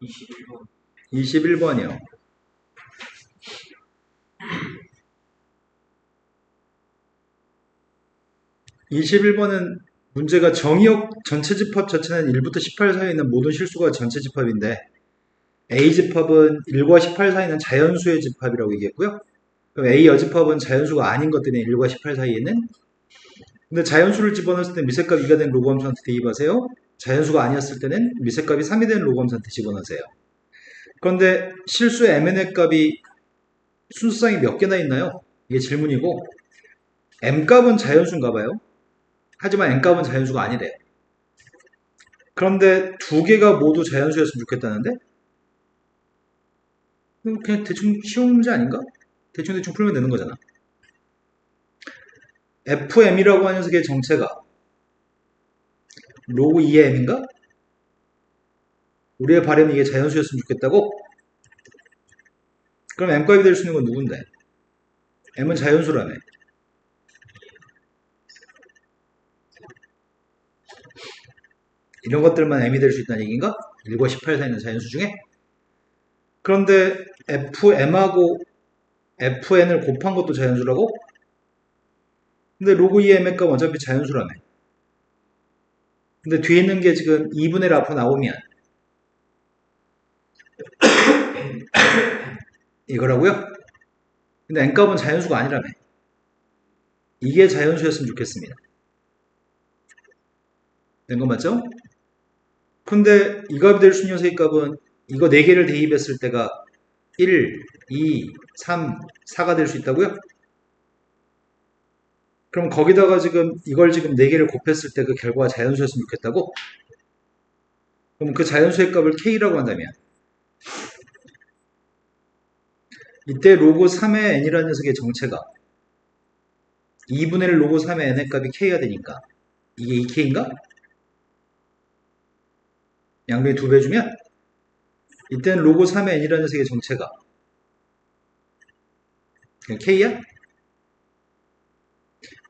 21번. 21번이요. 21번은 문제가 정의역 전체 집합 자체는 1부터 18 사이에 있는 모든 실수가 전체 집합인데 A 집합은 1과 18 사이는 자연수의 집합이라고 얘기했고요. 그럼 A 여집합은 자연수가 아닌 것들이 1과 18 사이에 있는, 근데 자연수를 집어넣을 때 미세값 2가 된 로그 함수한테 대입하세요. 자연수가 아니었을 때는 미세값이 3이 된 로그 함수한테 집어넣으세요. 그런데 실수 mn의 값이 순수쌍이 몇 개나 있나요? 이게 질문이고, m값은 자연수인가 봐요. 하지만 n값은 자연수가 아니래요. 그런데 두 개가 모두 자연수였으면 좋겠다는데, 그냥 대충 쉬운 문제 아닌가? 대충 풀면 되는 거잖아. fm이라고 하는 녀석의 정체가 로그 2의 m인가? 우리의 바람이 이게 자연수였으면 좋겠다고? 그럼 m값이 될 수 있는 건 누군데? m은 자연수라며. 이런 것들만 m이 될 수 있다는 얘기인가? 1과 18 사이는 자연수 중에? 그런데 fm하고 fn을 곱한 것도 자연수라고? 근데 로그 2의 m의 값 어차피 자연수라며. 근데 뒤에 있는 게 지금 2분의 1 앞으로 나오면 이거라고요? 근데 n값은 자연수가 아니라며. 이게 자연수였으면 좋겠습니다. 된 거 맞죠? 근데 이 값이 될 수 있는 녀석의 값은 이거 4개를 대입했을 때가 1, 2, 3, 4가 될 수 있다고요? 그럼 거기다가 지금 이걸 지금 4개를 곱했을 때 그 결과가 자연수였으면 좋겠다고? 그럼 그 자연수의 값을 k라고 한다면 이때 로그 3의 n이라는 녀석의 정체가 2분의 1 로그 3의 n의 값이 k가 되니까 이게 2k인가? 양변이 2배 주면 이때는 로그 3의 n이라는 녀석의 정체가 그냥 k야?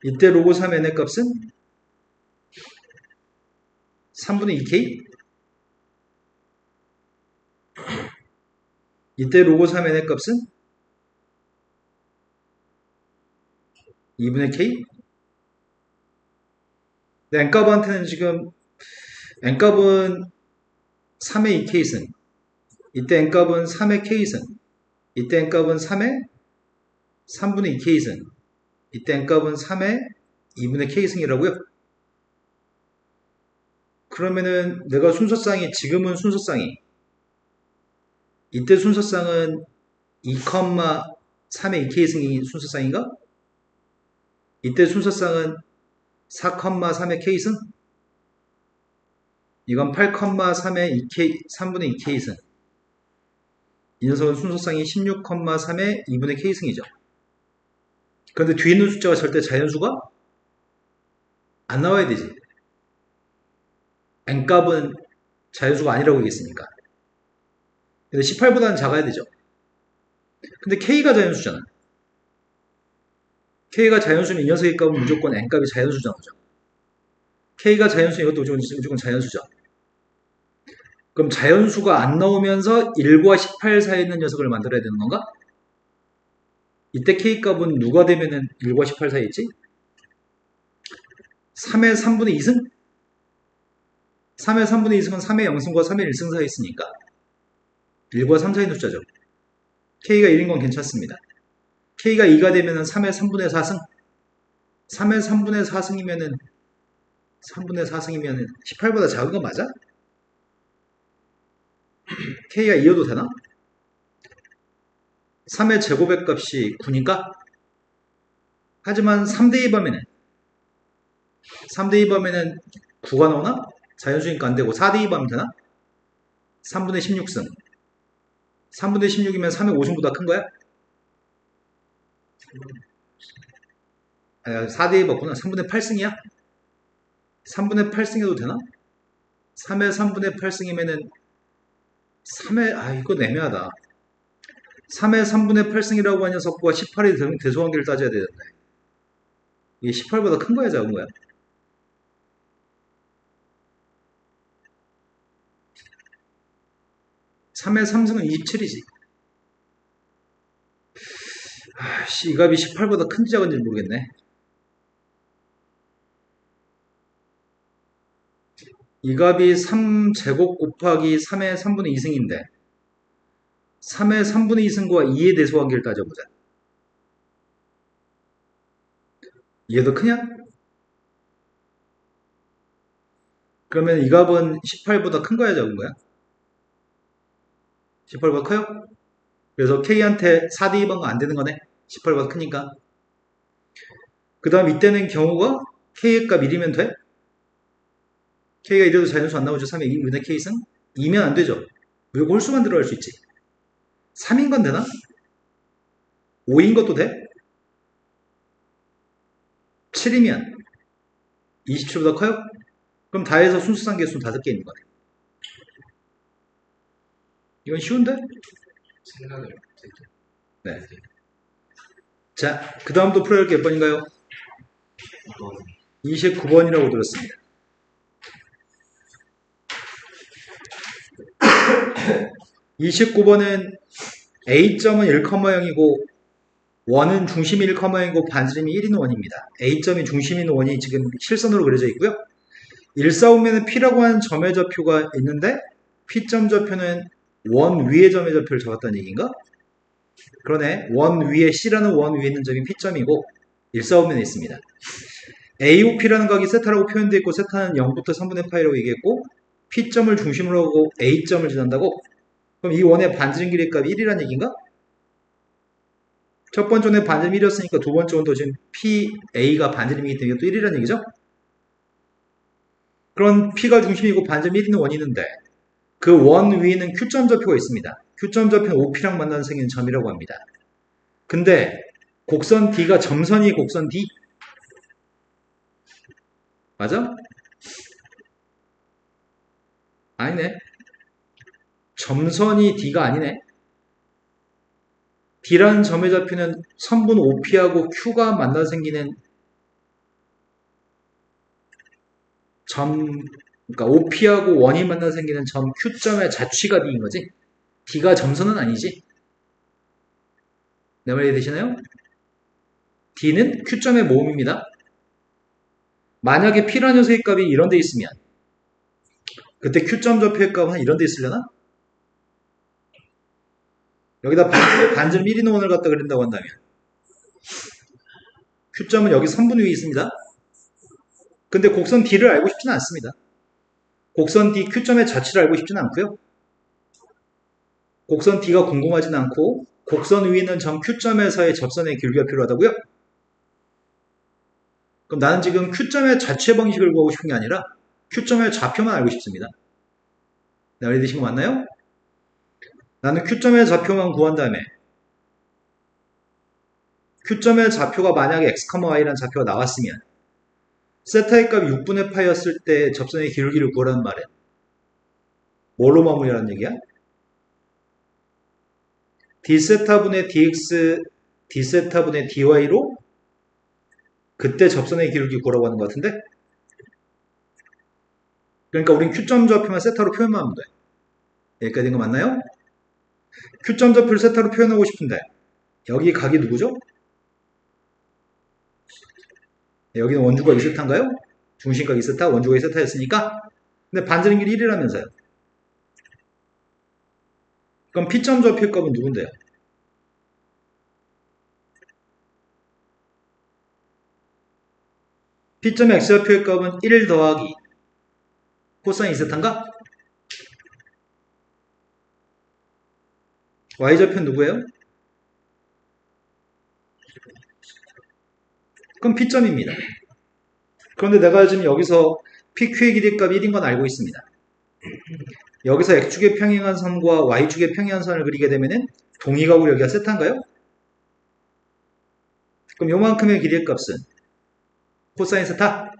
이때 로그 3의 n의 값은 3분의 2k? 이때 로그 3의 n의 값은 2분의 k? 근데 n값한테는 지금 n값은 3의 2k승, 이때 n값은 3의 k승, 이때 n값은 3의 3분의 2k승, 이때 n값은 3의 2분의 k승이라고요? 그러면은 내가 순서쌍이 지금은 순서쌍이 이때 순서쌍은 2,3의 2k승이 순서쌍인가? 이때 순서쌍은 4,3의 k승? 이건 8,3의 2k, 3분의 2k승. 이 녀석은 순서쌍이 16,3의 2분의 k승이죠. 그런데 뒤에 있는 숫자가 절대 자연수가 안 나와야 되지. n값은 자연수가 아니라고 얘기했으니까. 근데 18보다는 작아야 되죠. 근데 k가 자연수잖아. k가 자연수는 이 녀석의 값은 무조건 n값이 자연수잖아. k가 자연수는 이것도 무조건 자연수죠. 그럼 자연수가 안 나오면서 1과 18 사이에 있는 녀석을 만들어야 되는 건가? 이때 k값은 누가 되면은 1과 18 사이에 있지? 3의 3분의 2승? 3의 3분의 2승은 3의 0승과 3의 1승 사이에 있으니까 1과 3 사이의 숫자죠. k가 1인 건 괜찮습니다. k가 2가 되면은 3의 3분의 4승? 3의 3분의 4승이면은 3분의 4승이면은 18보다 작은 거 맞아? k가 2여도 되나? 3의 제곱의 값이 9니까? 하지만 3대 2 범위는 3대 2 범위는 9가 나오나? 자연수니까 안 되고 4대 2 범위 되나? 3분의 16승. 3분의 16이면 3의 5승보다 큰 거야? 4대 2 맞구나. 3분의 8승이야? 3분의 8승해도 되나? 3의 3분의 8승이면은 3의 이거 애매하다. 3의 3분의 8승이라고 하는 녀석과 18의 대소관계를 따져야 되는데 이게 18보다 큰 거야 작은 거야? 3의 3승은 27이지. 이 값이 18보다 큰지 작은지 모르겠네. 이 값이 3제곱 곱하기 3의 3분의 2승인데 3의 3분의 2승과 2의 대소관계를 따져보자. 이게 더 크냐? 그러면 이 값은 18보다 큰 거야, 작은 거야? 18보다 커요? 그래서 K한테 4대 2번가 안 되는 거네. 18보다 크니까. 그 다음 이때는 경우가 K의 값 1이면 돼? K가 이래도 자연수 안 나오죠. 3의 2분의 K승? 2면 안 되죠. 무조건 홀수만 들어갈 수 있지. 3인 건 되나? 5인 것도 돼? 7이면 27보다 커요? 그럼 다 해서 순수상 개수는 5개 있는 거네. 이건 쉬운데? 생각을 네. 자, 그 다음도 풀어야 할 게 몇 번인가요? 29번이라고 들었습니다. 29번은 A점은 1,0이고 원은 중심이 1,0이고 반지름이 1인 원입니다. A점이 중심인 원이 지금 실선으로 그려져 있고요. 1,4오면은 P라고 하는 점의 좌표가 있는데 P점 좌표는 원 위의 점의 좌표를 잡았다는 얘기인가? 그러네. 원 위에 C라는 원 위에 있는 점이 P점이고 1,4오면에 있습니다. AOP라는 각이 세타라고 표현되어 있고 세타는 0부터 3분의 파이라고 얘기했고 P점을 중심으로 하고 A점을 지난다고? 그럼 이 원의 반지름 길이의 값이 1이라는 얘기인가? 첫 번째 원의 반지름 1이었으니까 두 번째 원도 지금 PA가 반지름이기 때문에 또 1이라는 얘기죠? 그런 P가 중심이고 반지름 1있는 원이 있는데 그 원 위에는 Q점 좌표가 있습니다. Q점 좌표는 OP랑 만나는 생기는 점이라고 합니다. 근데 곡선 D가 점선이 곡선 D? 맞아? 아니네. 점선이 D가 아니네. D라는 점의 좌표는 선분 OP하고 Q가 만나서 생기는 점, 그러니까 OP하고 원이 만나서 생기는 점 Q점의 자취가 D인 거지. D가 점선은 아니지. 내 말이 되시나요? D는 Q점의 모음입니다. 만약에 P라는 녀석의 값이 이런 데 있으면 그때 Q점 좌표의 값은 이런 데 있으려나? 여기다 반지름 1인 원을 갖다 그린다고 한다면 Q점은 여기 3분 위에 있습니다. 근데 곡선 D를 알고 싶지는 않습니다. 곡선 D Q점의 자취를 알고 싶지는 않고요. 곡선 D가 궁금하지는 않고 곡선 위에 있는 점 Q점에서의 접선의 길이가 필요하다고요? 그럼 나는 지금 Q점의 자취의 방식을 구하고 싶은 게 아니라 Q점의 좌표만 알고 싶습니다. 네, 알려드신 거 맞나요? 나는 Q점의 좌표만 구한 다음에 Q점의 좌표가 만약에 x, y라는 좌표가 나왔으면 세타의 값이 6분의 파였을 때 접선의 기울기를 구하라는 말은 뭘로 마무리하라는 얘기야? d세타분의 dx, d세타분의 dy로 그때 접선의 기울기 구하라고 하는 것 같은데? 그러니까 우린 Q점 좌표만 세타로 표현만 하면 돼. 여기까지 된 거 맞나요? Q점 좌표를 세타로 표현하고 싶은데 여기 각이 누구죠? 여기는 원주가 2세타인가요? 중심각 2세타, 원주가 2세타였으니까 근데 반지름 길이 1이라면서요. 그럼 P점 좌표의 값은 누군데요? P점 X좌표의 값은 1 더하기 코사인 2세타인가? Y좌표는 누구예요? 그럼 P점입니다. 그런데 내가 지금 여기서 PQ의 길이 값이 1인 건 알고 있습니다. 여기서 X축의 평행한 선과 Y축의 평행한 선을 그리게 되면은 동의각으로 여기가 세타인가요? 그럼 요만큼의 길이의 값은 코사인 세타?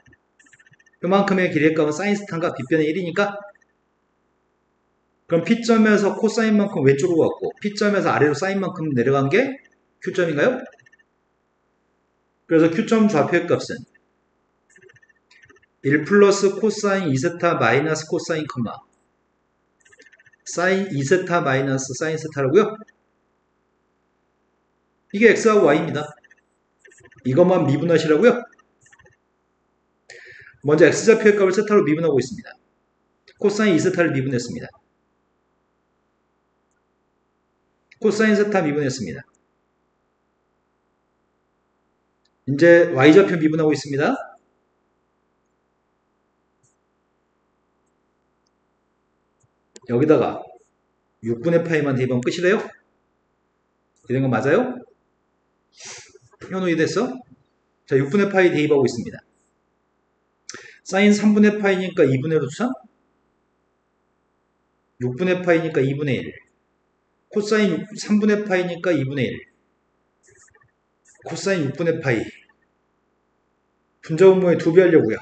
요만큼의 길이의 값은 사인 세타인가? 빗변의 1이니까? 그럼 P점에서 코사인만큼 왼쪽으로 갔고 P점에서 아래로 사인만큼 내려간 게 Q점인가요? 그래서 Q점 좌표의 값은 1 플러스 코사인 2세타 마이너스 코사인 컴마 사인 2세타 마이너스 사인 세타라고요? 이게 x하고 y입니다. 이것만 미분하시라고요? 먼저 x좌표의 값을 세타로 미분하고 있습니다. 코사인 2세타를 미분했습니다. 코사인 세타 미분했습니다. 이제 y좌표 미분하고 있습니다. 여기다가 6분의 파이만 대입하면 끝이래요? 이런 거 맞아요? 현우 이해됐어? 자, 6분의 파이 대입하고 있습니다. 사인 3분의 파이니까 2분의 루트 3? 6분의 파이니까 2분의 1. 코사인 3분의 파이니까 2분의 1. 코사인 6분의 파이. 분자분모에 2배 하려고요.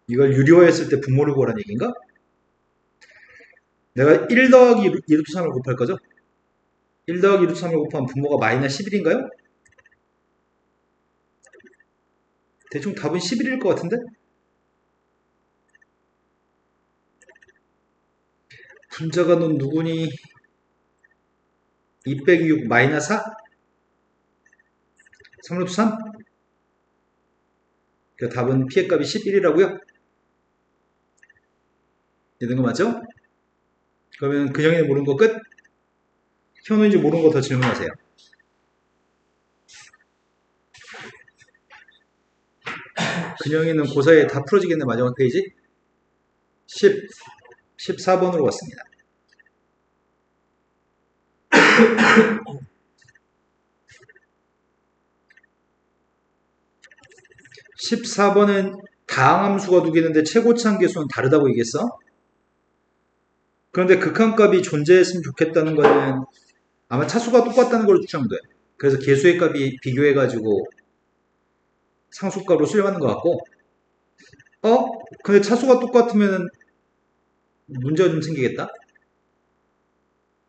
이걸 유리화했을 때 분모를 구하라는 얘기인가? 내가 1 더하기 2루트 3을 곱할 거죠? 1 더하기 2루트 3을 곱하면 분모가 마이너스 11인가요? 대충 답은 11일 것 같은데? 분자가 넌 누구니? 2 빼기 6 마이너스 4? 3루트 3? 그 답은 p의 값이 11이라고요? 이런 거 맞죠? 그러면 근영이는 모르는 거 끝? 현우인지 모르는 거 더 질문하세요. 근영이는 고4에 다 풀어지겠네. 마지막 페이지 14번으로 왔습니다. 14번은 다항함수가 두 개인데 최고치 한계수는 다르다고 얘기했어? 그런데 극한값이 존재했으면 좋겠다는 거는 아마 차수가 똑같다는 걸로 추정돼. 그래서 개수의 값이 비교해가지고 상수값으로 수렴하는 것 같고, 근데 차수가 똑같으면 문제가 좀 생기겠다?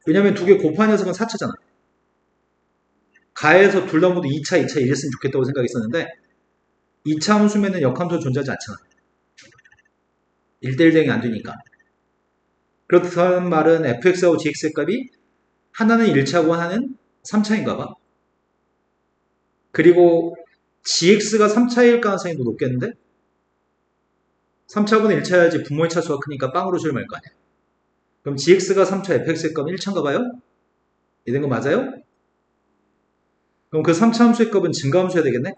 왜냐면 두 개 곱한 녀석은 4차잖아. 가해서 둘 다 모두 2차, 2차 이랬으면 좋겠다고 생각했었는데 2차 함수면은 역함수가 존재하지 않잖아. 1대1 대응이 안 되니까. 그렇다는 말은 fx하고 gx의 값이 하나는 1차고 하나는 3차인가 봐. 그리고 gx가 3차일 가능성이 더 높겠는데? 3차분의 1차여야지 분모의 차수가 크니까 빵으로 수렴할 거 아니야. 그럼 gx가 3차 fx의 값은 1차인가 봐요? 이런 거 맞아요? 그럼 그 3차 함수의 값은 증가함수여야 되겠네?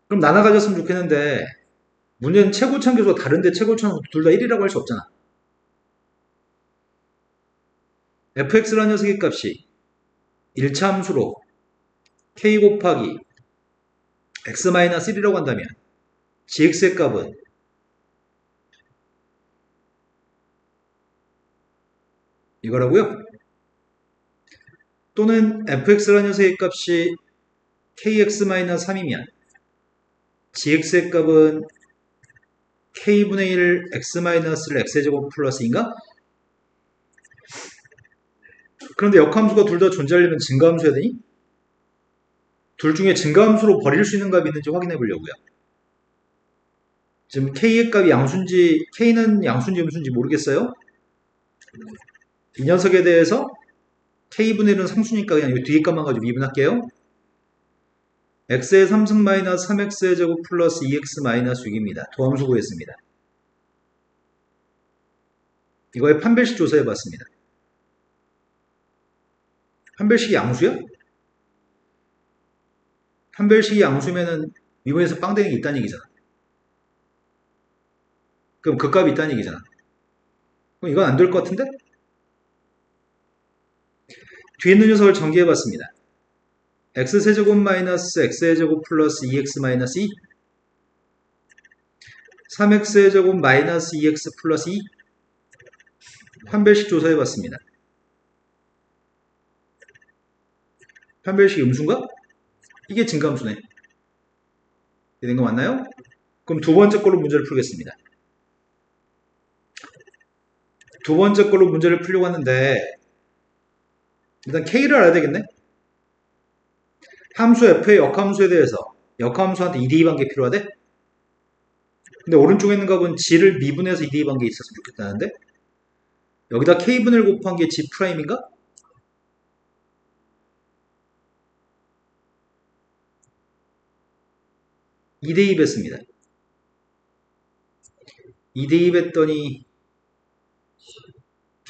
그럼 나눠 가졌으면 좋겠는데 문제는 최고치 한계수가 다른데 최고치 한계수 둘 다 1이라고 할 수 없잖아. fx라는 녀석의 값이 1차 함수로 k 곱하기 x-1이라고 한다면 gx의 값은 이거라고요? 또는 fx라는 녀석의 값이 kx-3이면 gx의 값은 k분의 1 x-를 x제곱 플러스인가? 그런데 역함수가 둘 다 존재하려면 증가함수여야 되니? 둘 중에 증가함수로 버릴 수 있는 값이 있는지 확인해 보려고요. 지금 k의 값이 양수인지 k는 양수인지 음수인지 모르겠어요. 이 녀석에 대해서 k분의 1은 상수니까 그냥 이 뒤에 값만 가지고 미분할게요. x의 3승 마이너스 3x의 제곱 플러스 2x 마이너스 6입니다. 도함수 구했습니다. 이거의 판별식 조사해봤습니다. 판별식이 양수야? 판별식이 양수면은 미분에서 빵 되는 게 있다는 얘기잖아. 그럼 그 값이 있다는 얘기잖아. 그럼 이건 안 될 것 같은데? 뒤에 있는 녀석을 전개해봤습니다. x세제곱 마이너스 x의 제곱 플러스 2x 마이너스 2 3x의 제곱 마이너스 2x 플러스 2 판별식 조사해봤습니다. 판별식이 음수인가? 이게 증가함수네. 된 거 맞나요? 그럼 두 번째 걸로 문제를 풀겠습니다. 두 번째 걸로 문제를 풀려고 하는데 일단 K를 알아야 되겠네? 함수 F의 역함수에 대해서 역함수한테 2대2 관계 필요하대? 근데 오른쪽에 있는 값은 g를 미분해서 2 대입한 게 있었으면 좋겠다는데 여기다 k분을 곱한 게 g 프라임인가? 2 대입했습니다. 2 대입했더니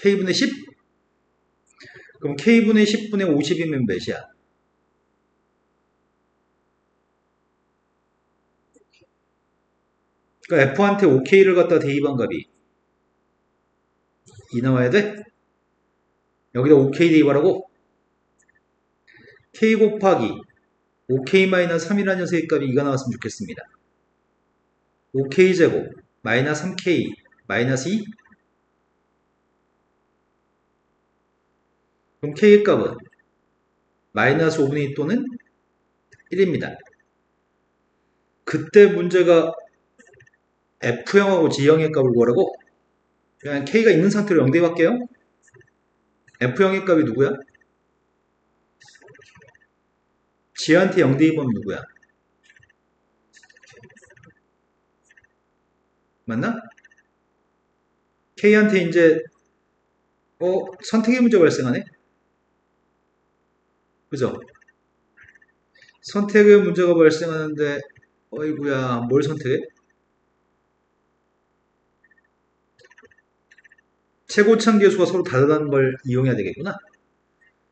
k분의 10? 그럼 k분의 10분의 50이면 몇이야? 그러니까 f한테 5k를 갖다 대입한 값이 2 나와야 돼? 여기다 5k 대입하라고? k 곱하기 5k-3이라는 녀석의 값이 2가 나왔으면 좋겠습니다. 5k제곱 마이너스 3k 마이너스 2? 그럼 k의 값은 마이너스 5분의 2 또는 1입니다. 그때 문제가 F형하고 G형의 값을 구하라고? 그냥 K가 있는 상태로 0 대입할게요. F형의 값이 누구야? G한테 0 대입하면 누구야? 맞나? K한테 이제 선택의 문제가 발생하네? 그죠? 선택의 문제가 발생하는데 어이구야 뭘 선택해? 최고차계수가 서로 다르다는 걸 이용해야 되겠구나.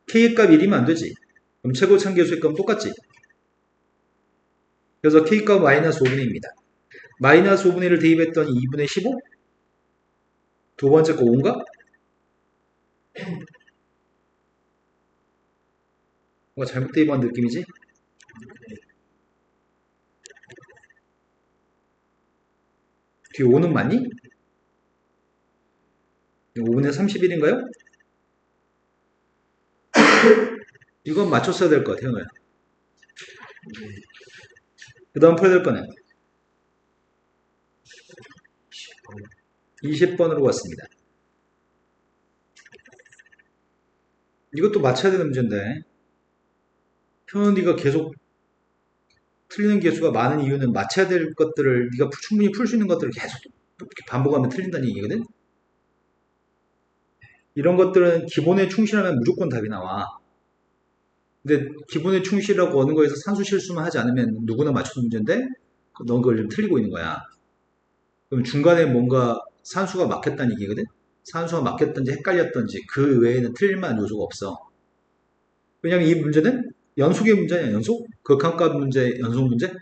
K의 값 1이면 안 되지. 그럼 최고차계수의 값은 똑같지. 그래서 K 값 마이너스 5분의 1입니다. 마이너스 5분의 1을 대입했더니 2분의 15? 두 번째 거 5인가? 뭔가 잘못 대입한 느낌이지? 뒤에 5는 맞니? 5분의 31인가요? 이건 맞췄어야 될 것 같아요. 그 다음 풀어야 될 거는 20번으로 왔습니다. 이것도 맞춰야 되는 문제인데 현우가 계속 틀리는 개수가 많은 이유는 맞춰야 될 것들을 네가 충분히 풀 수 있는 것들을 계속 이렇게 반복하면 틀린다는 얘기거든. 이런 것들은 기본에 충실하면 무조건 답이 나와. 근데 기본에 충실하고 어느 거에서 산수 실수만 하지 않으면 누구나 맞추는 문제인데 넌 그걸 좀 틀리고 있는 거야. 그럼 중간에 뭔가 산수가 막혔다는 얘기거든. 산수가 막혔던지 헷갈렸던지 그 외에는 틀릴 만한 요소가 없어. 왜냐면 이 문제는 연속의 문제냐, 연속? 극한값 문제, 연속 문제?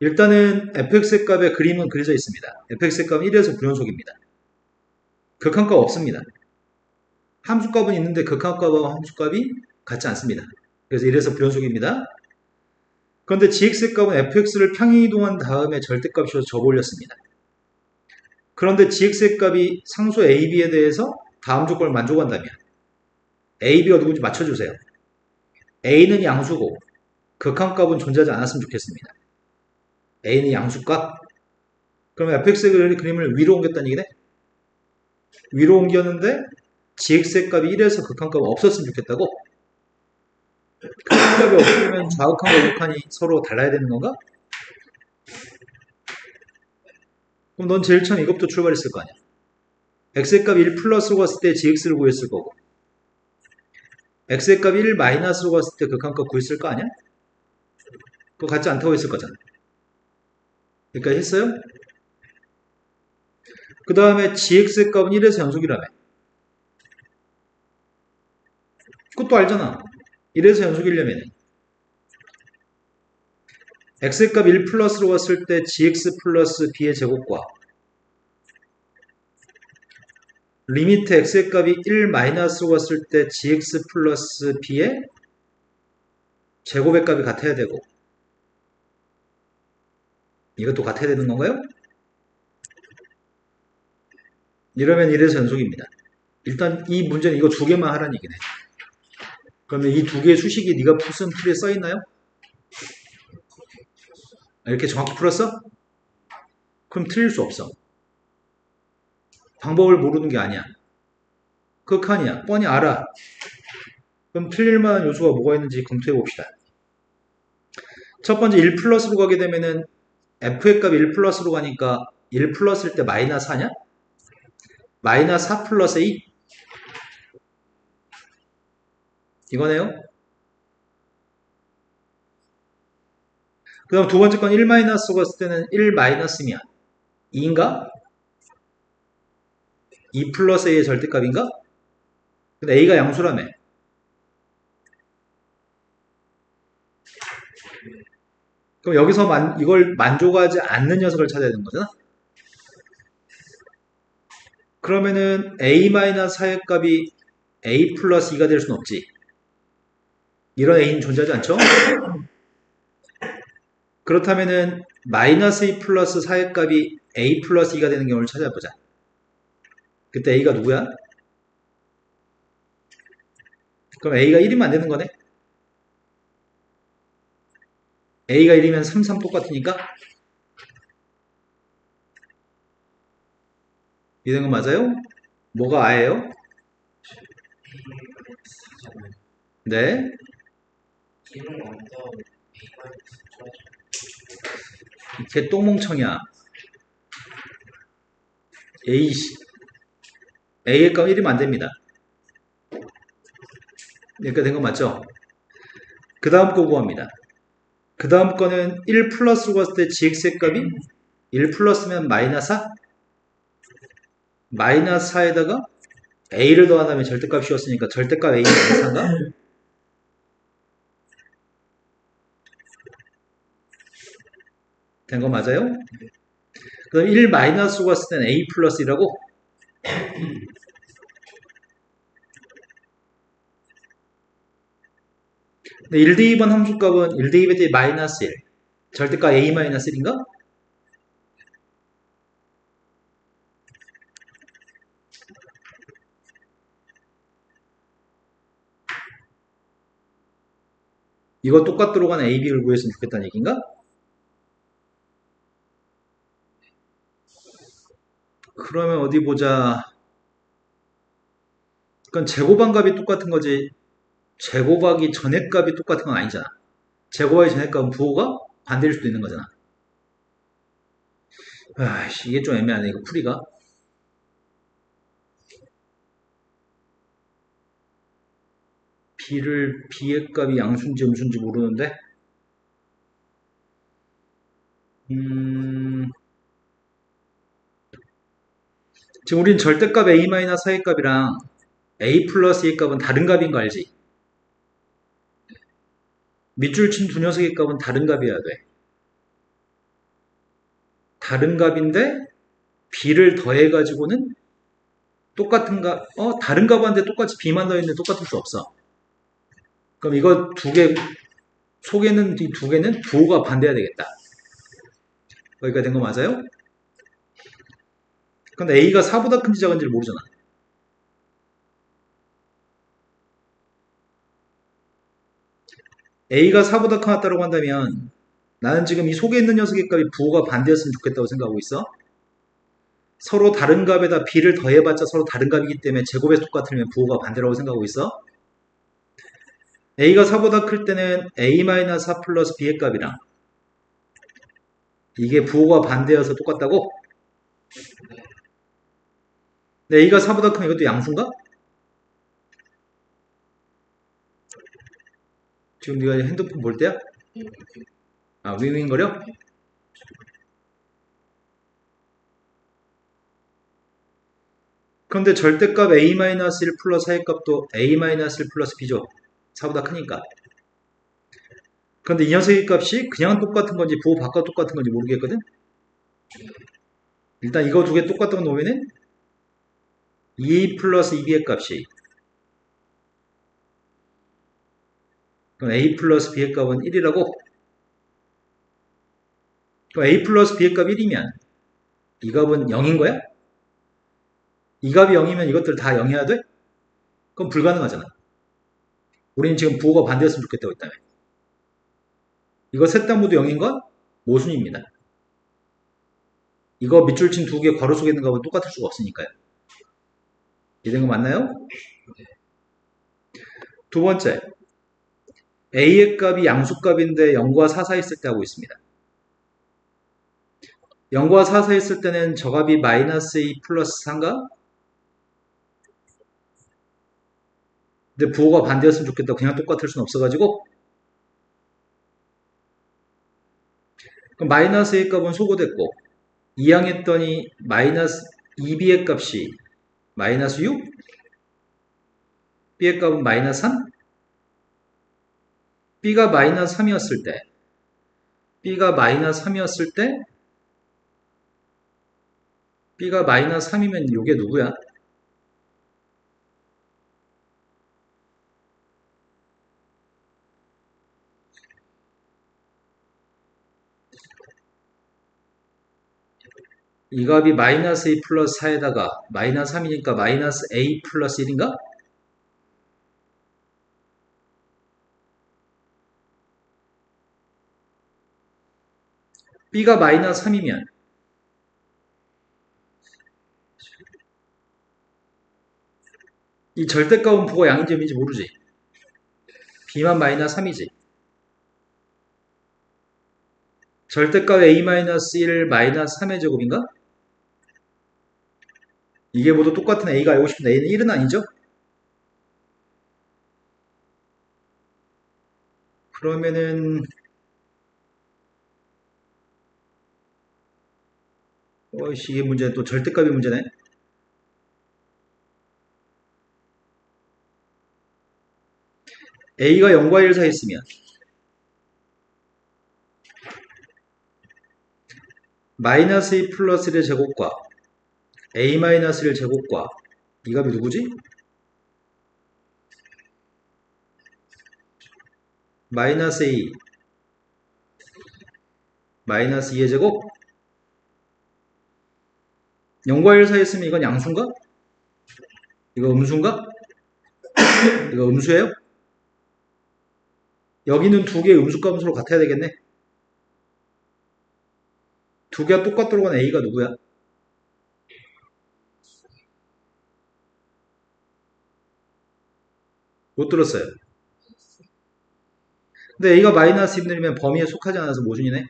일단은 fx의 값의 그림은 그려져 있습니다. fx의 값은 1에서 불연속입니다. 극한값 없습니다. 함수값은 있는데 극한값하고 함수값이 같지 않습니다. 그래서 1에서 불연속입니다. 그런데 gx의 값은 fx를 평행이동한 다음에 절대값으로 접올렸습니다. 그런데 gx의 값이 상수 a, b에 대해서 다음 조건을 만족한다면 a, b가 누군지 맞춰주세요. a는 양수고 극한값은 존재하지 않았으면 좋겠습니다. a는 양수값? 그러면 fx의 그림을 위로 옮겼다는 얘기네? 위로 옮겼는데 gx의 값이 1에서 극한값이 없었으면 좋겠다고? 극한값이 없으면 좌극한과 우극한이 서로 달라야 되는 건가? 그럼 넌 제일 처음 이것부터 출발했을 거 아니야. x의 값 1 플러스로 갔을 때 gx를 구했을 거고 x의 값 1 마이너스로 갔을 때 극한값 구했을 거 아니야? 그거 같지 않다고 했을 거잖아. 여기까지 했어요? 그 다음에 gx의 값은 1에서 연속이라며. 그것도 알잖아. 1에서 연속이려면 x의 값 1 플러스로 갔을 때 gx 플러스 b의 제곱과 리미트 x의 값이 1 마이너스로 갔을 때 gx 플러스 b의 제곱의 값이 같아야 되고 이것도 같아야 되는 건가요? 이러면 1에서 연속입니다. 일단 이 문제는 이거 두 개만 하라는 얘기네. 그러면 이 두 개의 수식이 네가 무슨 풀이에 써있나요? 이렇게 정확히 풀었어? 그럼 틀릴 수 없어. 방법을 모르는 게 아니야. 극한이야. 뻔히 알아. 그럼 틀릴 만한 요소가 뭐가 있는지 검토해 봅시다. 첫 번째 1 플러스로 가게 되면은 f의 값이 1 플러스로 가니까 1 플러스일 때 마이너스 4냐? 마이너스 4 플러스 a 이거네요. 그 다음 두 번째 건 1 마이너스로 갔을 때는 1 마이너스면 2인가? 2 플러스 a의 절대값인가? 근데 a가 양수라며. 그럼 여기서 이걸 만족하지 않는 녀석을 찾아야 되는 거잖아? 그러면은 a-4의 값이 a 플러스 2가 될 수는 없지. 이런 a는 존재하지 않죠? 그렇다면은 마이너스 2 플러스 4의 값이 a 플러스 2가 되는 경우를 찾아보자. 그때 a가 누구야? 그럼 a가 1이면 안 되는 거네? a가 1이면 3, 3 똑같으니까? 이런 거 맞아요? 뭐가 아예요? 네. 걔 똥멍청이야. a의 값 1이면 안 됩니다. 여기까지 된 거 맞죠? 그 다음 거 구합니다. 그 다음 거는 1 플러스로 갔을 때 gx의 값이 1 플러스면 마이너스 4? 마이너스 4에다가 a를 더한다면 절대값 씌웠으니까 절대값 a는 마이너스 4인가? 된 거 맞아요? 그럼 1 마이너스로 갔을 때는 a 플러스 1이라고? 근데 1대2번 함수값은 1대2에 마이너스 1. 절대값 a 마이너스 1인가? 이거 똑같도록 하는 a, b를 구했으면 좋겠다는 얘기인가? 그러면 어디 보자. 그건 제곱한 값이 똑같은 거지. 제곱하기 전의 값이 똑같은 건 아니잖아. 제곱하기 전의 값은 부호가 반대일 수도 있는 거잖아. 아이씨, 이게 좀 애매하네, 이거 풀이가. b의 값이 양수인지 음수인지 모르는데, 지금 우린 절대값 a-4의 값이랑 a 플러스 2의 값은 다른 값인 거 알지? 밑줄 친 두 녀석의 값은 다른 값이어야 돼. 다른 값인데 b를 더해가지고는 똑같은 값, 다른 값한테 똑같이 b만 더했는데 똑같을 수 없어. 그럼 이거 두 개, 속에는 이 두 개는 부호가 반대해야 되겠다. 여기까지 된 거 맞아요? 근데 a가 4보다 큰지 작은지를 모르잖아. a가 4보다 크다고 한다면 나는 지금 이 속에 있는 녀석의 값이 부호가 반대였으면 좋겠다고 생각하고 있어. 서로 다른 값에다 b를 더해봤자 서로 다른 값이기 때문에 제곱에서 똑같으면 부호가 반대라고 생각하고 있어. a가 4보다 클 때는 a-4 플러스 b의 값이랑 이게 부호가 반대여서 똑같다고? 근데 a가 4보다 크면 이것도 양수인가? 지금 네가 핸드폰 볼 때야? 아, 윙윙거려? 그런데 절대값 a-1 플러스 4의 값도 a-1 플러스 b죠. 4보다 크니까. 그런데 이 녀석의 값이 그냥 똑같은 건지 부호 바꿔 똑같은 건지 모르겠거든? 일단 이거 두 개 똑같은 거 놓으면은 2 플러스 2b의 값이 그럼 a 플러스 b의 값은 1이라고? 그럼 a 플러스 b의 값 1이면 이 값은 0인 거야? 이 값이 0이면 이것들 다 0해야 돼? 그럼 불가능하잖아. 우리는 지금 부호가 반대였으면 좋겠다고 했다며. 이거 셋 다 모두 0인 건 모순입니다. 이거 밑줄 친 두 개 괄호 속에 있는 값은 똑같을 수가 없으니까요. 이해된 거 맞나요? 두 번째, a의 값이 양수값인데 0과 4 사이 있을 때 하고 있습니다. 0과 4 사이 있을 때는 저 값이 마이너스 2 플러스 3가? 근데 부호가 반대였으면 좋겠다. 그냥 똑같을 순 없어가지고. 그럼 마이너스 A 값은 소거됐고, 이항했더니 마이너스 2B의 값이 마이너스 6? B의 값은 마이너스 3? B가 마이너스 3이었을 때, B가 마이너스 3이었을 때, B가 마이너스 3이면 이게 누구야? 이 값이 마이너스 2 플러스 4에다가 마이너스 3이니까 마이너스 A 플러스 1인가? B가 마이너스 3이면 이 절대값은 부호가 양인지 음인지 모르지. B만 마이너스 3이지. 절대값 A-1 마이너스 3의 제곱인가? 이게 모두 똑같은 A가 알고 싶은데 A는 1은 아니죠? 그러면은 이게 문제는 또 절대값이 문제네. A가 0과 1 사이 있으면 마이너스 2 플러스 1의 제곱과 A 마이너스 1 제곱과 이 값이 누구지? 마이너스 A 마이너스 2의 제곱 0과 1 사이 있으면 이건 양수인가? 이거 음수인가? 이거 음수예요? 여기는 두 개의 음수값 음수로 같아야 되겠네. 두 개가 똑같도록 하는 A가 누구야? 못 들었어요. 근데 A가 마이너스 1이면 범위에 속하지 않아서 모순이네.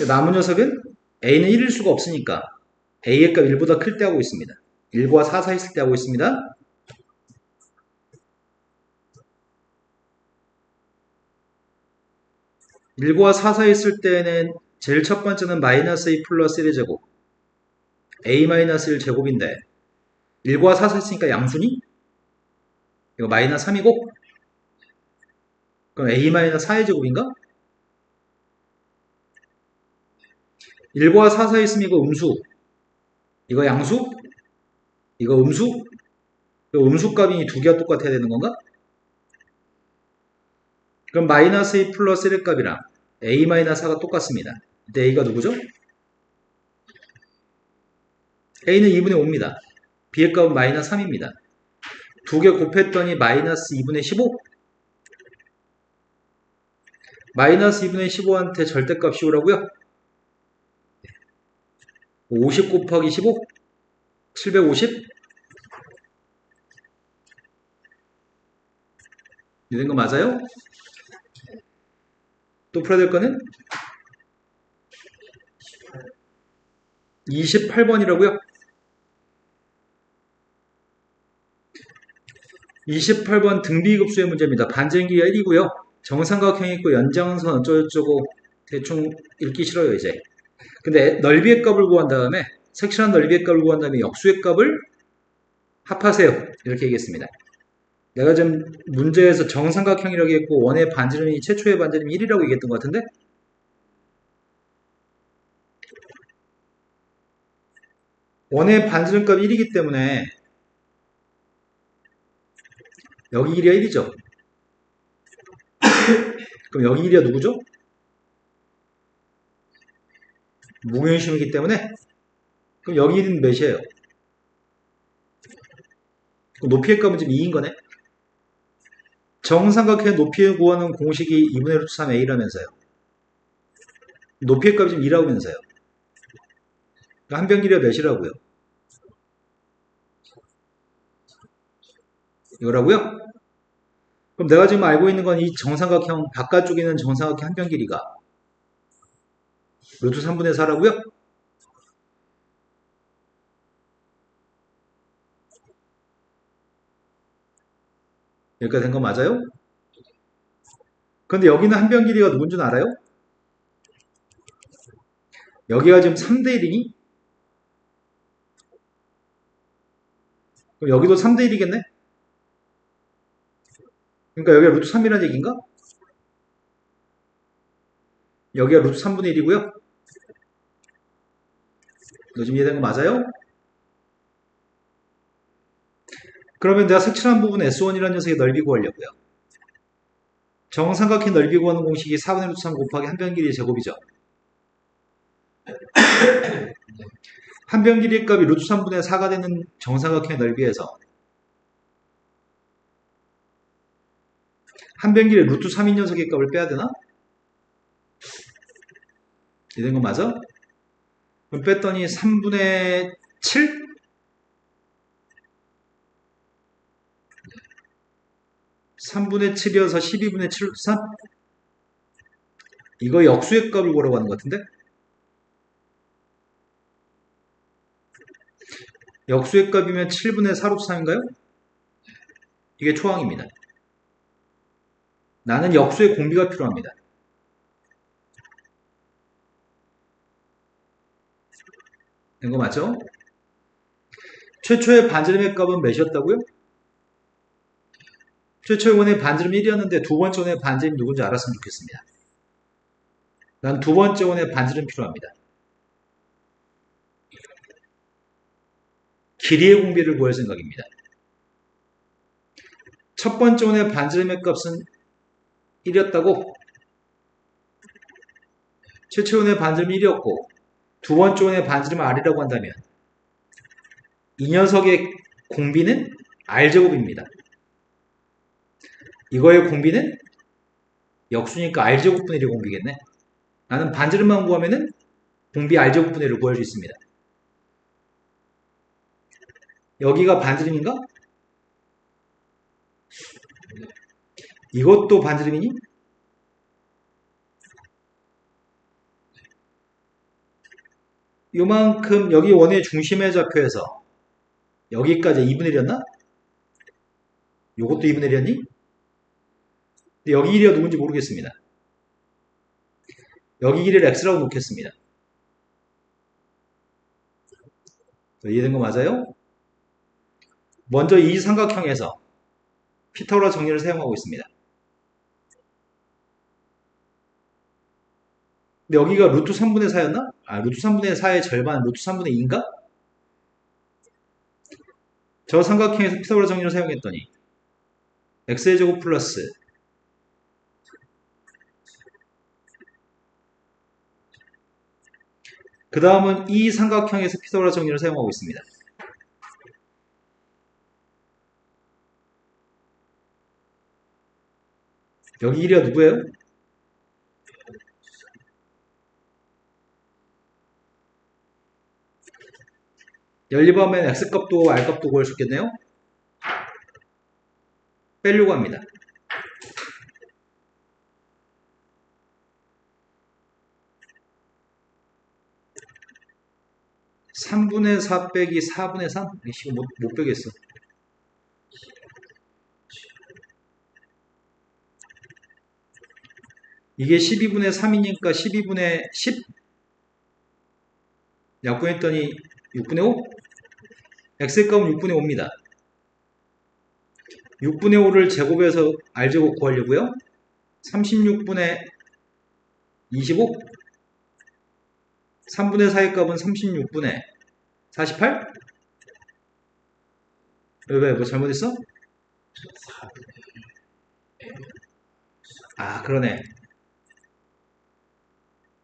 남은 녀석은 A는 1일 수가 없으니까 A의 값 1보다 클 때 하고 있습니다. 1과 4 사이 있을 때 하고 있습니다. 1과 4 사이 있을 때는 제일 첫 번째는 마이너스 2 플러스 1의 제곱 A 마이너스 1 제곱인데 1과 4 사이 있으니까 양수니? 이거 마이너스 3이고 그럼 A 마이너스 4의 제곱인가? 1과 4 사이 있으면 이거 음수 이거 양수? 이거 음수? 이거 음수 값이 두 개가 똑같아야 되는 건가? 그럼 마이너스 2 플러스 1의 값이랑 A 마이너스 4가 똑같습니다. 이때 A가 누구죠? A는 2분의 5입니다. B의 값은 마이너스 3입니다. 두 개 곱했더니 마이너스 2분의 15? 마이너스 2분의 15한테 절대값 씌우라고요? 50 곱하기 15? 750? 이런 거 맞아요? 또 풀어야 될 거는 28번이라고요? 28번 등비급수의 문제입니다. 반전기가 1이고요. 정삼각형이 있고 연장선 어쩌고저쩌고 대충 읽기 싫어요 이제. 근데 넓이의 값을 구한 다음에 색칠한 넓이의 값을 구한 다음에 역수의 값을 합하세요. 이렇게 얘기했습니다. 내가 지금 문제에서 정삼각형이라고 했고 원의 반지름이 최초의 반지름이 1이라고 얘기했던 것 같은데 원의 반지름값 1이기 때문에 여기 길이가 1이죠. 그럼 여기 길이가 누구죠? 무경심이기 때문에 그럼 여기 길이는 몇이에요? 높이의 값은 지금 2인 거네. 정삼각형의 높이를 구하는 공식이 2분의 루트 3a라면서요. 높이의 값이 지금 2라면서요. 한 변 길이가 몇이라고요? 이거라고요? 그럼 내가 지금 알고 있는 건 이 정삼각형 바깥쪽에 있는 정삼각형 한 변 길이가 루트 3분의 4라고요? 여기까지 된 거 맞아요? 근데 여기는 한 변 길이가 누군 줄 알아요? 여기가 지금 3대 1이니? 그럼 여기도 3대 1이겠네? 그러니까 여기가 루트 3이라는 얘기인가? 여기가 루트 3분의 1이고요. 너 지금 이해된 거 맞아요? 그러면 내가 색칠한 부분 S1이라는 녀석의 넓이 구하려고요. 정삼각형 넓이 구하는 공식이 4분의 루트 3 곱하기 한 변 길이의 제곱이죠. 한 변 길이의 값이 루트 3분의 4가 되는 정삼각형의 넓이에서 한 변 길이의 루트 3인 녀석의 값을 빼야 되나? 이런 거 맞아? 그럼 뺐더니 3분의 7? 3분의 7이어서 12분의 7 루트 3? 이거 역수의 값을 구하라고 하는 것 같은데? 역수의 값이면 7분의 4 루트 3인가요? 이게 초항입니다. 나는 역수의 공비가 필요합니다. 된 거 맞죠? 최초의 반지름의 값은 몇이었다고요? 최초의 원의 반지름 1이었는데 두 번째 원의 반지름이 누군지 알았으면 좋겠습니다. 난 두 번째 원의 반지름 필요합니다. 길이의 공비를 구할 생각입니다. 첫 번째 원의 반지름의 값은 1이었다고? 최초의 원의 반지름이 1이었고 두 번째 원의 반지름을 R이라고 한다면 이 녀석의 공비는 R제곱입니다. 이거의 공비는 역수니까 R제곱분의 1이 공비겠네. 나는 반지름만 구하면은 공비 R제곱분의 1을 구할 수 있습니다. 여기가 반지름인가? 이것도 반지름이니? 요만큼 여기 원의 중심의 좌표에서 여기까지 2분의 1이었나? 요것도 2분의 1이었니? 근데 여기 길이가 누군지 모르겠습니다. 여기 길이를 x라고 놓겠습니다. 이해된 거 맞아요? 먼저 이 삼각형에서 피타고라 정리를 사용하고 있습니다. 근데 여기가 루트 3분의 4였나? 루트 3분의 4의 절반, 루트 3분의 2인가? 저 삼각형에서 피타고라 정리를 사용했더니 x의 제곱 플러스 그 다음은 이 삼각형에서 피타고라 정리를 사용하고 있습니다. 여기 길이가 누구예요? 연립하면 x값도 r값도 구할 수 있겠네요? 빼려고 합니다. 3분의 4 빼기 4분의 3? 이거 못 빼겠어. 이게 12분의 3이니까 12분의 10? 약분했더니 6분의 5? x의 값은 6분의 5입니다. 6분의 5를 제곱해서 r제곱 구하려고요. 36분의 25? 3분의 4의 값은 36분의 48? 왜? 뭐 잘못했어? 그러네.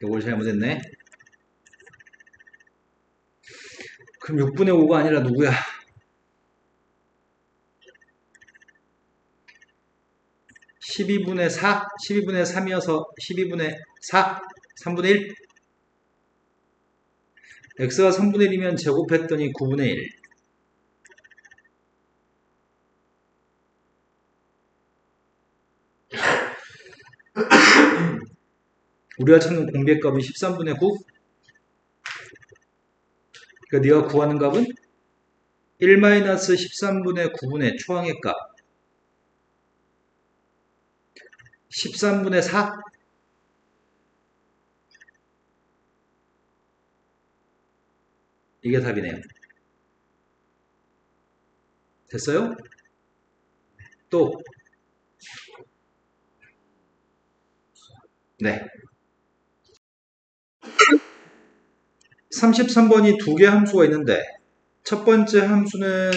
이걸 잘못했네. 그럼 6분의 5가 아니라 누구야? 12분의 4? 12분의 3이어서 12분의 4? 3분의 1? x가 3분의 1이면 제곱했더니 9분의 1. 우리가 찾는 공비의 값은 13분의 9. 그러니까 네가 구하는 값은 1-13분의 9분의 초항의 값 13분의 4. 이게 답이네요. 됐어요? 또 네. 33번이 두 개 함수가 있는데 첫 번째 함수는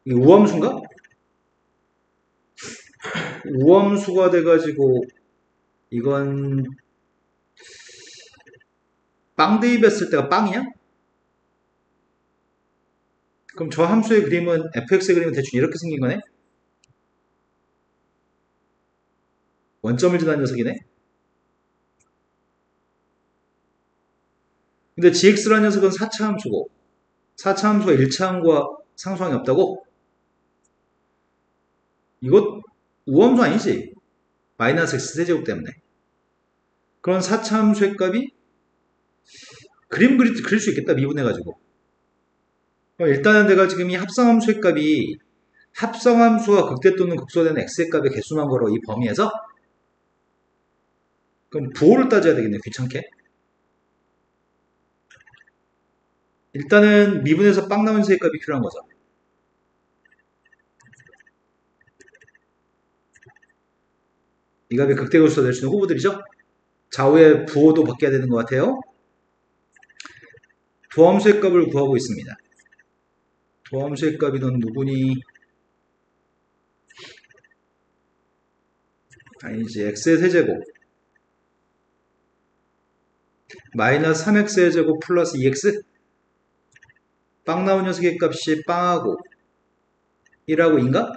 우함수인가? 우함수가 돼가지고 이건 빵 대입했을 때가 빵이야? 그럼 저 함수의 그림은 fx의 그림은 대충 이렇게 생긴 거네? 원점을 지난 녀석이네? 근데 gx라는 녀석은 4차 함수고 4차 함수가 1차 함수와 상수항이 없다고? 이것 우함수 아니지? 마이너스 x 세제곱 때문에. 그런 4차 함수의 값이 그림 그릴 수 있겠다. 미분해가지고. 일단은 내가 지금 이 합성함수의 값이 합성함수가 극대 또는 극소되는 x의 값의 개수만 걸어 이 범위에서 그럼 부호를 따져야 되겠네요. 귀찮게. 일단은 미분에서 빵 나온 수의 값이 필요한 거죠. 이 값이 극대 극소가 될 수 있는 후보들이죠. 좌우의 부호도 바뀌어야 되는 것 같아요. 도함수의 값을 구하고 있습니다. 도함수의 값이 넌 누구니? 아니지. x의 세제곱 마이너스 3x의 제곱 플러스 2x 빵 나온 녀석의 값이 빵하고 1하고 2인가?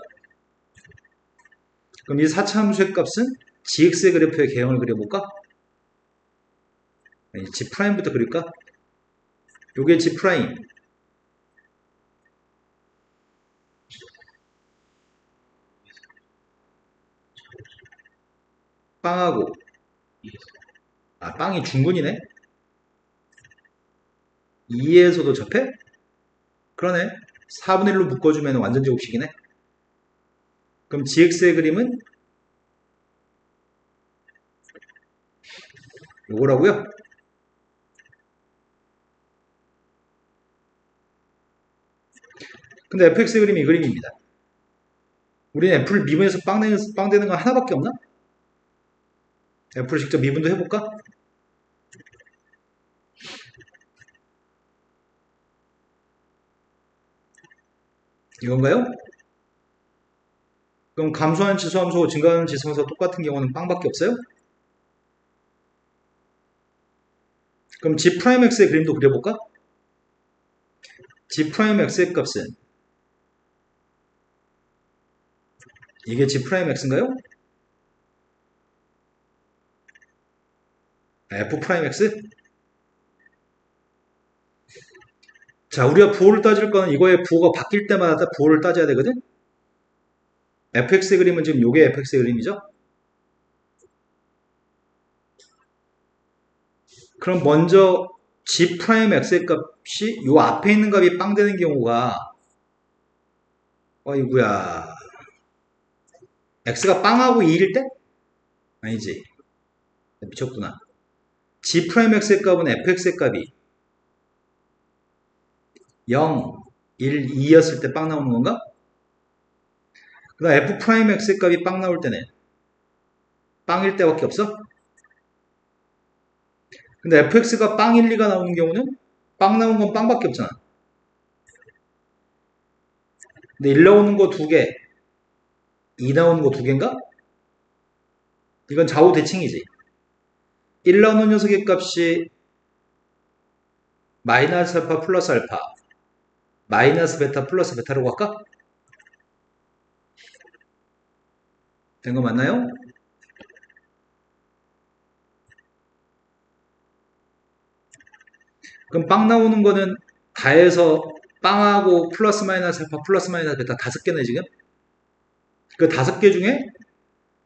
그럼 이 4차 함수의 값은 gx의 그래프의 개형을 그려볼까? 아니, g'부터 그릴까? 요게 g'. 빵하고 빵이 중근이네? 2에서도 접해? 그러네. 4분의 1로 묶어주면 완전 제곱식이네. 그럼 gx의 그림은 요거라고요? 근데 fx의 그림이 이 그림입니다. 우리는 f를 미분해서 빵 되는 거 하나밖에 없나? f를 직접 미분도 해볼까? 이건가요? 그럼 감소하는 지수함수하고 증가하는 지수함수가 똑같은 경우는 빵밖에 없어요? 그럼 g'x의 그림도 그려볼까? g'x의 값은 이게 g'x인가요? f'x? 자, 우리가 부호를 따질 거는 이거의 부호가 바뀔 때마다 부호를 따져야 되거든? fx의 그림은 지금 요게 fx의 그림이죠? 그럼 먼저 g'x의 값이 요 앞에 있는 값이 빵 되는 경우가 어이구야 x가 빵하고 2일 때? 아니지. 미쳤구나. g'x의 값은 fx의 값이 0, 1, 2였을 때 빵 나오는 건가? 그 다음 f'x의 값이 빵 나올 때는 빵일 때밖에 없어? 근데 fx가 빵 1, 2가 나오는 경우는 빵 나온 건 빵밖에 없잖아. 근데 1 나오는 거 2개, 2 나오는 거 2개인가? 이건 좌우 대칭이지. 1 나오는 녀석의 값이 마이너스 알파 플러스 알파, 마이너스 베타 플러스 베타라고 할까? 된 거 맞나요? 그럼 빵 나오는 거는 다 해서 빵하고 플러스 마이너스 알파 플러스 마이너스 베타 5개네 지금? 그 5개 중에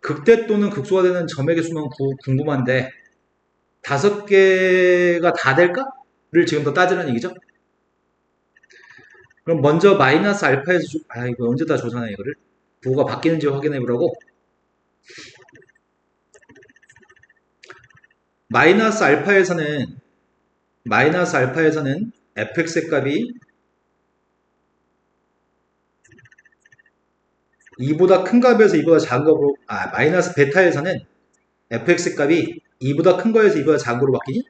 극대 또는 극소가 되는 점의 개수만 궁금한데 5개가 다 될까?를 지금 더 따지는 얘기죠. 그럼 먼저 마이너스 알파에서 이거 언제 다 조사해 이거를? 부호가 바뀌는지 확인해 보라고. 마이너스 알파에서는 fx의 값이 2보다 큰 값에서 2보다 작은 값으로, 마이너스 베타에서는 fx 값이 2보다 큰 거에서 2보다 작은 거로 바뀌니?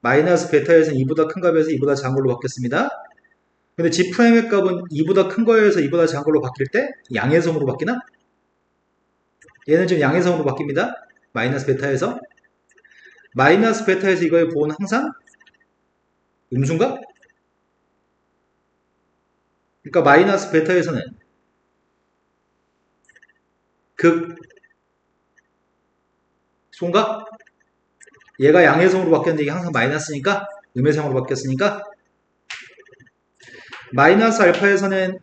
마이너스 베타에서는 2보다 큰 값에서 2보다 작은 걸로 바뀌었습니다. 근데 G'의 값은 2보다 큰 거에서 2보다 작은 걸로 바뀔 때 양해성으로 바뀌나? 얘는 지금 양해성으로 바뀝니다. 마이너스 베타에서. 마이너스 베타에서 이거의 부호는 항상 음수인가? 그러니까 마이너스 베타에서는 소인가? 얘가 양해성으로 바뀌었는데 이게 항상 마이너스니까 음해성으로 바뀌었으니까 마이너스 알파에서는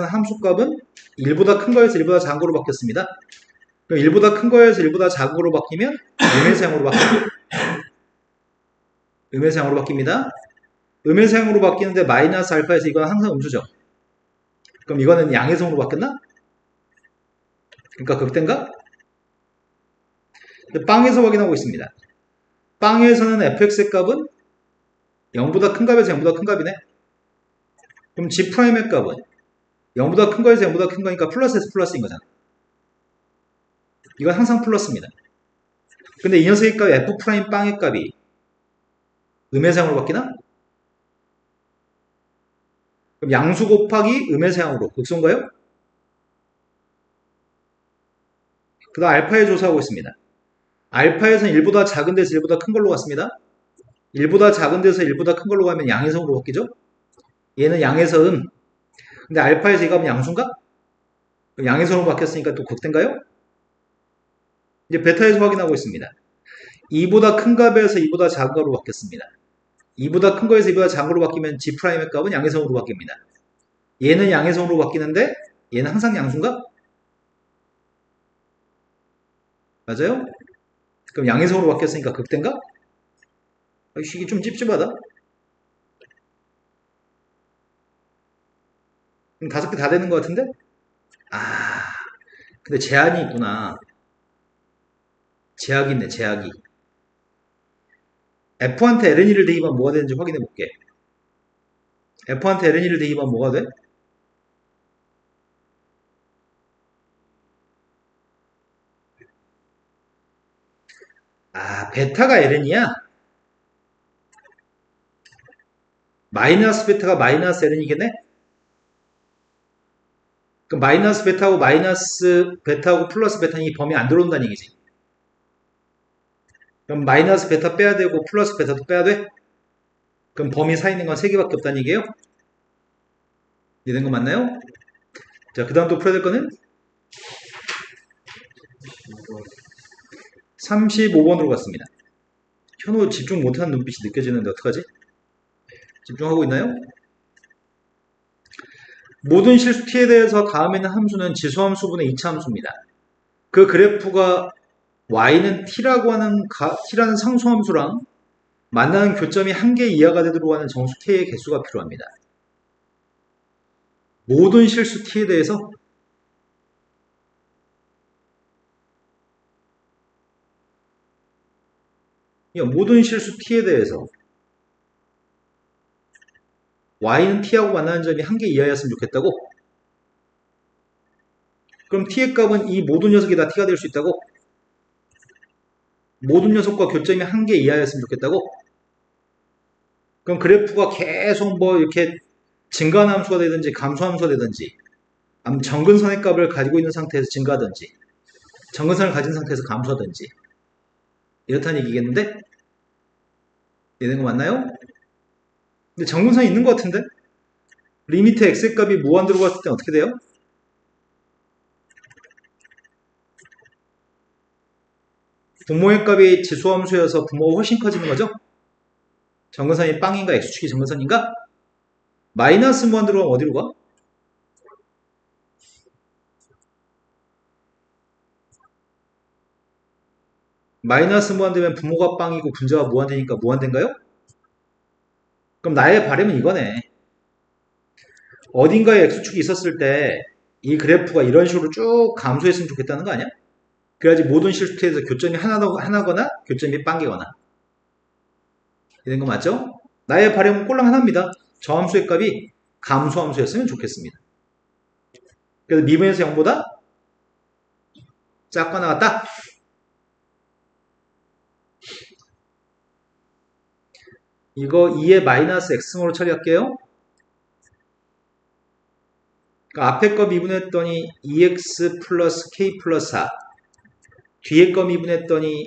함수값은 1보다 큰 거에서 1보다 작은 거로 바뀌었습니다. 그럼 1보다 큰 거에서 1보다 작은 거로 바뀌면 음해성으로 바뀝니다. 음해성으로 바뀌는데 마이너스 알파에서 이건 항상 음수죠. 그럼 이거는 양해성으로 바뀌었나? 그러니까 극대인가? 빵에서 확인하고 있습니다. 빵에서는 fx의 값은 0보다 큰 값에서 0보다 큰 값이네. 그럼 G'의 값은 0보다 큰 거에서 0보다 큰 거니까 플러스에서 플러스인 거잖아. 이건 항상 플러스입니다. 근데 이 녀석의 값 F'빵의 값이 음해상으로 바뀌나? 그럼 양수 곱하기 음해상으로 극소인가요? 그 다음 알파에 조사하고 있습니다. 알파에서는 1보다 작은 데서 1보다 큰 걸로 갔습니다. 1보다 작은 데서 1보다 큰 걸로 가면 양해성으로 바뀌죠? 얘는 양에서 근데 알파에서 이 값은 양수인가? 그럼 양해성으로 바뀌었으니까 또 극대인가요? 이제 베타에서 확인하고 있습니다. 2보다 큰 값에서 2보다 작은 값으로 바뀌었습니다. 2보다 큰 거에서 2보다 작은 거로 바뀌면 G'의 값은 양해성으로 바뀝니다. 얘는 양해성으로 바뀌는데 얘는 항상 양수인가? 맞아요? 그럼 양해성으로 바뀌었으니까 극대인가? 이게 좀 찝찝하다. 그럼 5개 다 되는 것 같은데? 근데 제한이 있구나. 제약이 있네, 제약이. F한테 LNE를 대입하면 뭐가 되는지 확인해 볼게. F한테 LNE를 대입하면 뭐가 돼? 베타가 LN이야? 마이너스 베타가 마이너스 LN이겠네? 그럼 마이너스 베타하고 플러스 베타는 이 범위 안 들어온다는 얘기지. 그럼 마이너스 베타 빼야 되고 플러스 베타도 빼야 돼? 그럼 범위 사 있는 건 3개밖에 없다는 얘기예요? 이해된 거 맞나요? 자, 그 다음 또 풀어야 될 거는 35번으로 갔습니다. 현우 집중 못하는 눈빛이 느껴지는데 어떡하지? 집중하고 있나요? 모든 실수 t에 대해서 다음에 있는 함수는 지수함수분의 2차 함수입니다. 그 그래프가 y는 t라는 상수함수랑 만나는 교점이 1개 이하가 되도록 하는 정수 k의 개수가 필요합니다. 모든 실수 t에 대해서 모든 실수 t에 대해서 y는 t하고 만나는 점이 1개 이하였으면 좋겠다고? 그럼 t의 값은 이 모든 녀석이 다 t가 될 수 있다고? 모든 녀석과 교점이 1개 이하였으면 좋겠다고? 그럼 그래프가 계속 이렇게 증가함수가 되든지 감소함수가 되든지 정근선의 값을 가지고 있는 상태에서 증가하든지 정근선을 가진 상태에서 감소하든지 이렇다는 얘기겠는데? 이해된 거 맞나요? 근데 정근선이 있는 것 같은데? 리미트 x의 값이 무한대로 갔을 때 어떻게 돼요? 분모의 값이 지수함수여서 분모가 훨씬 커지는 거죠? 정근선이 빵인가? x축이 정근선인가? 마이너스 무한대로 가면 어디로 가? 마이너스 무한대면 부모가 빵이고 분자가 무한대니까 무한대인가요? 그럼 나의 바램은 이거네. 어딘가에 x축이 있었을 때 이 그래프가 이런 식으로 쭉 감소했으면 좋겠다는 거 아니야? 그래야지 모든 실수에서 교점이 하나거나 교점이 빵개거나 이런 거 맞죠? 나의 바램은 꼴랑 하나입니다. 저 함수의 값이 감소함수였으면 좋겠습니다. 그래서 미분에서 0보다 작거나 같다? 이거 2의 마이너스 x승으로 처리할게요. 그러니까 앞에 거 미분했더니 2x 플러스 k 플러스 4 뒤에 거 미분했더니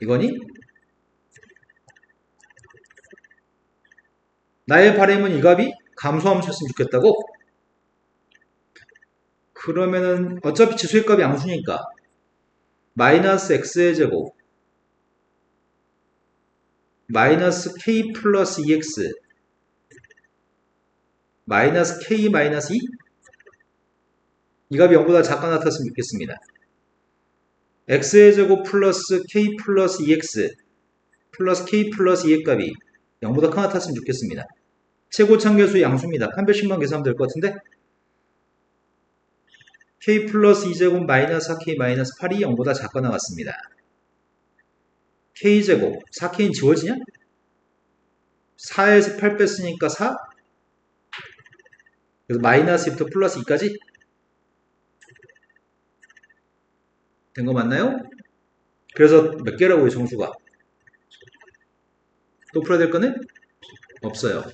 이거니? 나의 바램은 이 값이 감소함수였으면 좋겠다고? 그러면은 어차피 지수의 값이 양수니까 마이너스 x의 제곱 마이너스 k 플러스 2x 마이너스 k 마이너스 2? 이 값이 0보다 작거나 같았으면 좋겠습니다. x의 제곱 플러스 k 플러스 2x 플러스 k 플러스 2의 값이 0보다 크나 같았으면 좋겠습니다. 최고 참계수의 양수입니다. 판별식만 계산하면 될 것 같은데 k 플러스 2제곱 마이너스 4k 마이너스 8이 0보다 작거나 같습니다. k제곱 4k는 지워지냐? 4에서 8 뺐으니까 4 그래서 마이너스 2부터 플러스 2까지 된 거 맞나요? 그래서 몇 개라고요 정수가? 또 풀어야 될 거는? 없어요.